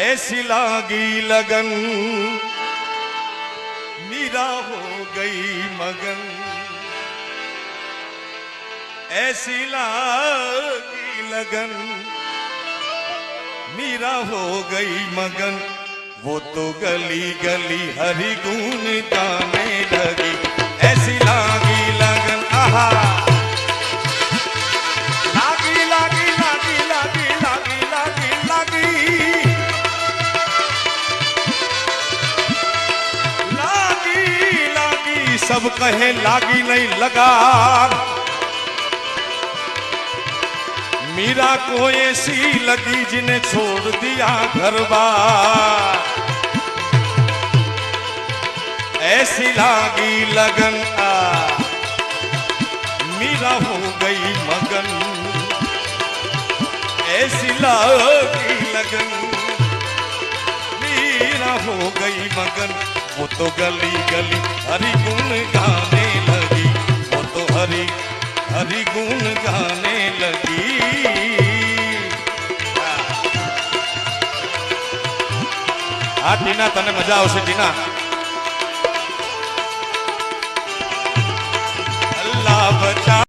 ऐसी लागी लगन मीरा हो गई मगन, ऐसी लागी लगन मीरा हो गई मगन। वो तो गली गली हरि गुण गाने लगी, ऐसी लागी लगन। आहा लागी लागी लागी लागी लागी लागी लागी लागी लागी सब कहे लागी नहीं लगा। मीरा को ऐसी लगी जिन्हें छोड़ दिया घर बार, ऐसी लागी लगन मीरा हो गई मगन, ऐसी लागी लगन मीरा हो गई मगन। वो तो गली गली हरि गुण गाने लगी, वो तो हरि हरि गुण गाने लगी। हाँ टीना तने मजा आवशे टीना। अल्लाह बचा